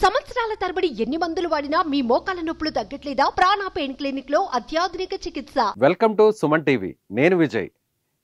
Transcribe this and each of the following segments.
సంవత్సరాల తరబడి ఎన్ని మందులు వాడినా మీ మోకాల నొప్పులు తగ్గట్లేదా? ప్రాణ పెయిన్ క్లినిక్ లో అత్యాధునిక చికిత్స. Welcome to Suman TV. నేను విజయ్.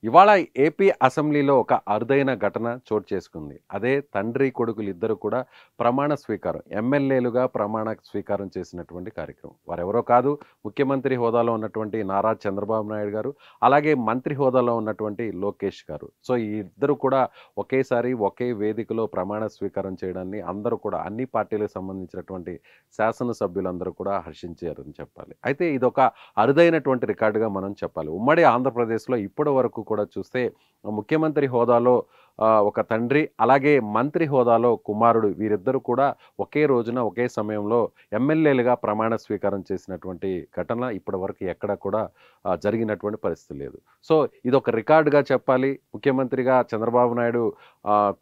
ఇవాళ ఏపీ అసెంబ్లీలో ఒక అరుదైన ఘటన చోటు చేసుకుంది. అదే తండ్రి కొడుకులు ఇద్దరు కూడా ప్రమాణ స్వీకారం, ఎమ్మెల్యేలుగా ప్రమాణ స్వీకారం చేసినటువంటి కార్యక్రమం. వారెవరో కాదు, ముఖ్యమంత్రి హోదాలో ఉన్నటువంటి నారా చంద్రబాబు నాయుడు గారు, అలాగే మంత్రి హోదాలో ఉన్నటువంటి లోకేష్ గారు. సో ఈ ఇద్దరు కూడా ఒకేసారి ఒకే వేదికలో ప్రమాణ స్వీకారం చేయడాన్ని అందరూ కూడా, అన్ని పార్టీలకు సంబంధించినటువంటి శాసనసభ్యులందరూ కూడా హర్షించారని చెప్పాలి. అయితే ఇదొక అరుదైనటువంటి రికార్డుగా మనం చెప్పాలి. ఉమ్మడి ఆంధ్రప్రదేశ్లో ఇప్పటి వరకు కూడా చూస్తే ముఖ్యమంత్రి హోదాలో ఒక తండ్రి, అలాగే మంత్రి హోదాలో కుమారుడు, వీరిద్దరూ కూడా ఒకే రోజున ఒకే సమయంలో ఎమ్మెల్యేలుగా ప్రమాణ స్వీకారం చేసినటువంటి ఘటన ఇప్పటి వరకు ఎక్కడ కూడా జరిగినటువంటి పరిస్థితి లేదు. సో ఇదొక రికార్డుగా చెప్పాలి. ముఖ్యమంత్రిగా చంద్రబాబు నాయుడు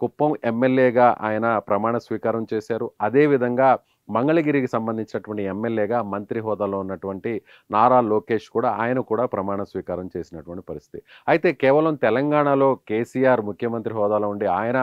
కుప్పం ఎమ్మెల్యేగా ఆయన ప్రమాణ స్వీకారం చేశారు. అదేవిధంగా మంగళగిరికి సంబంధించినటువంటి ఎమ్మెల్యేగా మంత్రి హోదాలో ఉన్నటువంటి నారా లోకేష్ కూడా, ఆయన కూడా ప్రమాణ స్వీకారం చేసినటువంటి పరిస్థితి. అయితే కేవలం తెలంగాణలో కేసీఆర్ ముఖ్యమంత్రి హోదాలో ఉండి ఆయన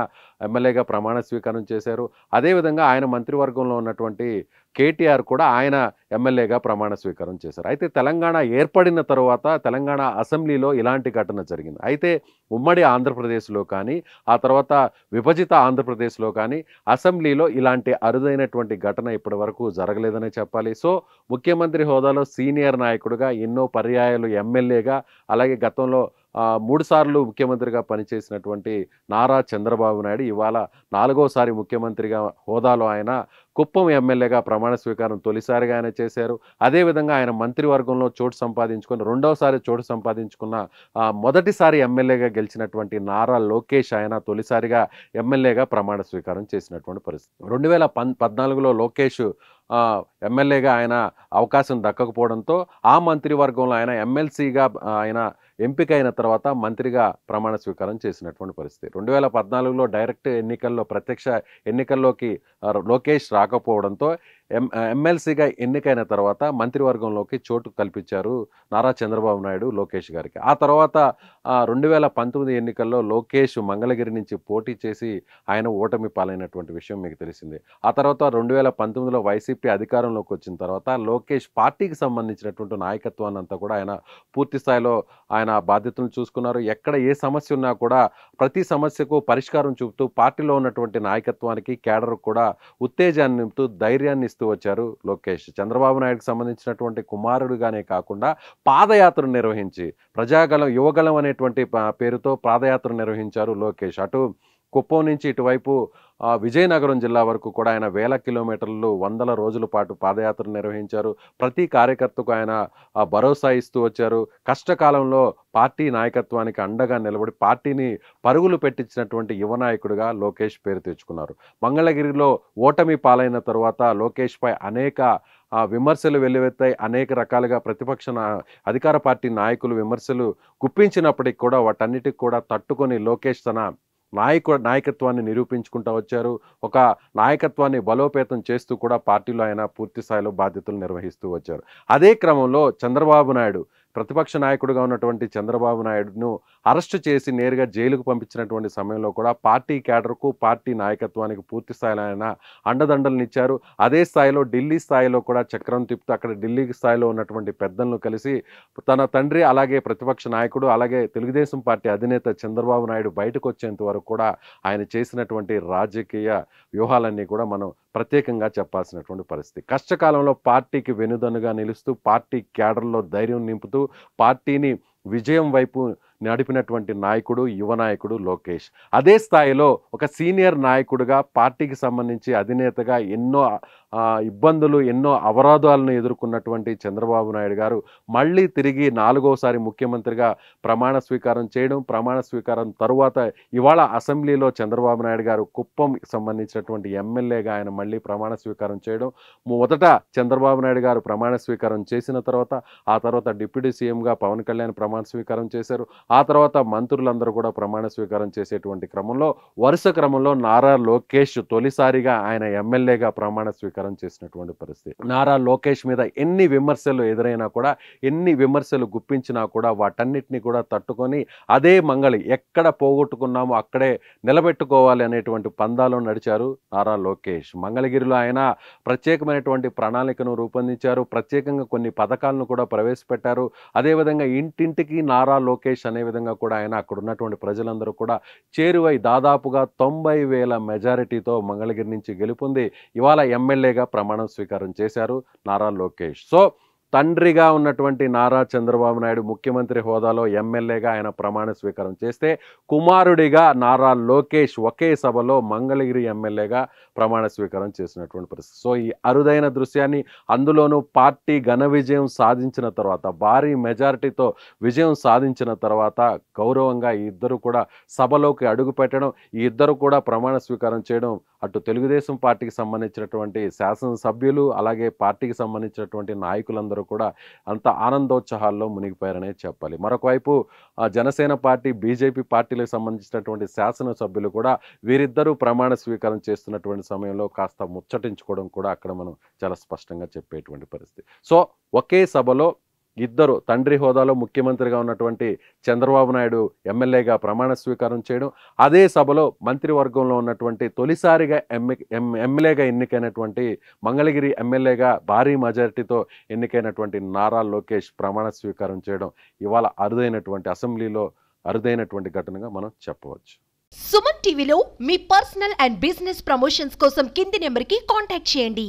ఎమ్మెల్యేగా ప్రమాణ స్వీకారం చేశారు. అదేవిధంగా ఆయన మంత్రివర్గంలో ఉన్నటువంటి కేటీఆర్ కూడా ఆయన ఎమ్మెల్యేగా ప్రమాణ స్వీకారం చేశారు. అయితే తెలంగాణ ఏర్పడిన తరువాత తెలంగాణ అసెంబ్లీలో ఇలాంటి ఘటన జరిగింది. అయితే ఉమ్మడి ఆంధ్రప్రదేశ్లో కానీ, ఆ తర్వాత విభజిత ఆంధ్రప్రదేశ్లో కానీ అసెంబ్లీలో ఇలాంటి అరుదైనటువంటి ఘటన ఇప్పటి వరకు జరగలేదనే చెప్పాలి. సో ముఖ్యమంత్రి హోదాలో సీనియర్ నాయకుడిగా, ఎన్నో పర్యాయాలు ఎమ్మెల్యేగా, అలాగే గతంలో 3 సార్లు ముఖ్యమంత్రిగా పనిచేసినటువంటి నారా చంద్రబాబు నాయుడు ఇవాళ 4వసారి ముఖ్యమంత్రిగా హోదాలో ఆయన కుప్పం ఎమ్మెల్యేగా ప్రమాణ స్వీకారం తొలిసారిగా ఆయన చేశారు. అదేవిధంగా ఆయన మంత్రివర్గంలో చోటు సంపాదించుకొని 2వసారి చోటు సంపాదించుకున్న మొదటిసారి ఎమ్మెల్యేగా గెలిచినటువంటి నారా లోకేష్ ఆయన తొలిసారిగా ఎమ్మెల్యేగా ప్రమాణ స్వీకారం చేసినటువంటి పరిస్థితి. 2014లో లోకేష్ ఎమ్మెల్యేగా ఆయన అవకాశం దక్కకపోవడంతో ఆ మంత్రివర్గంలో ఆయన ఎమ్మెల్సీగా ఆయన ఎంపికైన తర్వాత మంత్రిగా ప్రమాణ స్వీకారం చేసినటువంటి పరిస్థితి. 2014లో డైరెక్ట్ ఎన్నికల్లో, ప్రత్యక్ష ఎన్నికల్లోకి లోకేష్ రాకపోవడంతో ఎమ్మెల్సీగా ఎన్నికైన తర్వాత మంత్రివర్గంలోకి చోటు కల్పించారు నారా చంద్రబాబు నాయుడు లోకేష్ గారికి. ఆ తర్వాత 2019 ఎన్నికల్లో లోకేష్ మంగళగిరి నుంచి పోటీ చేసి ఆయన ఓటమి పాలైనటువంటి విషయం మీకు తెలిసిందే. ఆ తర్వాత 2019లో వైసీపీ అధికారంలోకి వచ్చిన తర్వాత లోకేష్ పార్టీకి సంబంధించినటువంటి నాయకత్వాన్ని అంతా కూడా ఆయన పూర్తి స్థాయిలో ఆయన బాధ్యతలు చూసుకున్నారు. ఎక్కడ ఏ సమస్య ఉన్నా కూడా ప్రతి సమస్యకు పరిష్కారం చూపుతూ పార్టీలో ఉన్నటువంటి నాయకత్వానికి, కేడర్ కూడా ఉత్తేజాన్ని నింపుతూ ధైర్యాన్ని ఇస్తూ వచ్చారు లోకేష్. చంద్రబాబు నాయుడుకి సంబంధించినటువంటి కుమారుడుగానే కాకుండా పాదయాత్ర నిర్వహించి, ప్రజాగళం, యువగళం అనేటువంటి పేరుతో పాదయాత్ర నిర్వహించారు లోకేష్. అటు కుప్పం నుంచి ఇటువైపు విజయనగరం జిల్లా వరకు కూడా ఆయన వేల కిలోమీటర్లు, వందల రోజుల పాటు పాదయాత్ర నిర్వహించారు. ప్రతి కార్యకర్తకు ఆయన భరోసా ఇస్తూ వచ్చారు. కష్టకాలంలో పార్టీ నాయకత్వానికి అండగా నిలబడి పార్టీని పరుగులు పెట్టించినటువంటి యువ నాయకుడిగా లోకేష్ పేరు తెచ్చుకున్నారు. మంగళగిరిలో ఓటమి పాలైన తరువాత లోకేష్పై అనేక విమర్శలు వెల్లువెత్తాయి. అనేక రకాలుగా అధికార పార్టీ నాయకులు విమర్శలు గుప్పించినప్పటికీ కూడా వాటన్నిటికి కూడా తట్టుకొని లోకేష్ తన నాయకత్వాన్ని నిరూపించుకుంటూ వచ్చారు. ఒక నాయకత్వాన్ని బలోపేతం చేస్తూ కూడా పార్టీలో ఆయన పూర్తి స్థాయిలో బాధ్యతలు నిర్వహిస్తూ వచ్చారు. అదే క్రమంలో చంద్రబాబు నాయుడు, ప్రతిపక్ష నాయకుడిగా ఉన్నటువంటి చంద్రబాబు నాయుడును అరెస్టు చేసి నేరుగా జైలుకు పంపించినటువంటి సమయంలో కూడా పార్టీ కేడర్కు, పార్టీ నాయకత్వానికి పూర్తి స్థాయిలో ఆయన అండదండలనిచ్చారు. అదే స్థాయిలో ఢిల్లీ స్థాయిలో కూడా చక్రం తిప్పుతూ అక్కడ ఢిల్లీ స్థాయిలో ఉన్నటువంటి పెద్దలను కలిసి తన తండ్రి, అలాగే ప్రతిపక్ష నాయకుడు, అలాగే తెలుగుదేశం పార్టీ అధినేత చంద్రబాబు నాయుడు బయటకు వచ్చేంత వరకు కూడా ఆయన చేసినటువంటి రాజకీయ వ్యూహాలన్నీ కూడా మనం ప్రత్యేకంగా చెప్పాల్సినటువంటి పరిస్థితి. కష్టకాలంలో పార్టీకి వెనుదన్నుగా నిలుస్తూ, పార్టీ కేడర్లో ధైర్యం నింపుతూ పార్టీని విజయం వైపు నడిపినటువంటి నాయకుడు, యువ నాయకుడు లోకేష్. అదే స్థాయిలో ఒక సీనియర్ నాయకుడిగా, పార్టీకి సంబంధించి అధినేతగా ఎన్నో ఇబ్బందులు, ఎన్నో అవరోధాలను ఎదుర్కొన్నటువంటి చంద్రబాబు నాయుడు గారు మళ్ళీ తిరిగి 4వసారి ముఖ్యమంత్రిగా ప్రమాణ స్వీకారం చేయడం, ప్రమాణ స్వీకారం తరువాత ఇవాళ అసెంబ్లీలో చంద్రబాబు నాయుడు గారు కుప్పం సంబంధించినటువంటి ఎమ్మెల్యేగా ఆయన మళ్ళీ ప్రమాణ స్వీకారం చేయడం. మొదట చంద్రబాబు నాయుడు గారు ప్రమాణ స్వీకారం చేసిన తర్వాత, ఆ తర్వాత డిప్యూటీ సీఎంగా పవన్ కళ్యాణ్ ప్రమాణ స్వీకారం చేశారు. ఆ తర్వాత మంత్రులందరూ కూడా ప్రమాణ స్వీకారం చేసేటువంటి క్రమంలో వరుస క్రమంలో నారా లోకేష్ తొలిసారిగా ఆయన ఎమ్మెల్యేగా ప్రమాణ స్వీకారం స్వీకారం చేసినటువంటి పరిస్థితి. నారా లోకేష్ మీద ఎన్ని విమర్శలు ఎదురైనా కూడా, ఎన్ని విమర్శలు గుప్పించినా కూడా వాటన్నిటిని కూడా తట్టుకొని అదే మంగళి ఎక్కడ పోగొట్టుకున్నామో అక్కడే నిలబెట్టుకోవాలి అనేటువంటి పందాలో నడిచారు నారా లోకేష్. మంగళగిరిలో ఆయన ప్రత్యేకమైనటువంటి ప్రణాళికను రూపొందించారు. ప్రత్యేకంగా కొన్ని పథకాలను కూడా ప్రవేశపెట్టారు. అదేవిధంగా ఇంటింటికి నారా లోకేష్ అనే విధంగా కూడా ఆయన అక్కడ ఉన్నటువంటి ప్రజలందరూ కూడా చేరువై దాదాపుగా 90,000 మెజారిటీతో మంగళగిరి నుంచి గెలుపొంది ఇవాళ ఎమ్మెల్యేగా ప్రమాణం స్వీకారం చేశారు నారా లోకేష్. సో తండ్రిగా ఉన్నటువంటి నారా చంద్రబాబు నాయుడు ముఖ్యమంత్రి హోదాలో ఎమ్మెల్యేగా ఆయన ప్రమాణ స్వీకారం చేస్తే, కుమారుడిగా నారా లోకేష్ ఒకే సభలో మంగళగిరి ఎమ్మెల్యేగా ప్రమాణ స్వీకారం చేసినటువంటి పరిస్థితి. సో ఈ అరుదైన దృశ్యాన్ని, అందులోనూ పార్టీ ఘన విజయం సాధించిన తర్వాత, భారీ మెజారిటీతో విజయం సాధించిన తర్వాత గౌరవంగా ఈ ఇద్దరు కూడా సభలోకి అడుగు పెట్టడం, ఈ ఇద్దరు కూడా ప్రమాణ స్వీకారం చేయడం అటు తెలుగుదేశం పార్టీకి సంబంధించినటువంటి శాసనసభ్యులు అలాగే పార్టీకి సంబంధించినటువంటి నాయకులందరూ కూడా అంత ఆనందోత్సాహాల్లో మునిగిపోయారనే చెప్పాలి. మరొక వైపు జనసేన పార్టీ, బీజేపీ పార్టీలకు సంబంధించినటువంటి శాసనసభ్యులు కూడా వీరిద్దరూ ప్రమాణ స్వీకారం చేస్తున్నటువంటి సమయంలో కాస్త ముచ్చటించుకోవడం కూడా అక్కడ మనం చాలా స్పష్టంగా చెప్పేటువంటి పరిస్థితి. సో ఒకే సభలో ఇద్దరు, తండ్రి హోదాలో ముఖ్యమంత్రిగా ఉన్నటువంటి చంద్రబాబు నాయుడు ఎమ్మెల్యేగా ప్రమాణ స్వీకారం చేయడం, అదే సభలో మంత్రివర్గంలో ఉన్నటువంటి తొలిసారిగా ఎమ్మెల్యేగా ఎన్నికైనటువంటి మంగళగిరి ఎమ్మెల్యేగా భారీ మెజారిటీతో ఎన్నికైనటువంటి నారా లోకేష్ ప్రమాణ స్వీకారం చేయడం ఇవాళ అసెంబ్లీలో అరుదైనటువంటి ఘటనగా మనం చెప్పవచ్చు. సుమన్ టీవీలో మీ పర్సనల్ అండ్ బిజినెస్ ప్రమోషన్స్ కోసం కింది నెంబర్కి కాంటాక్ట్ చేయండి.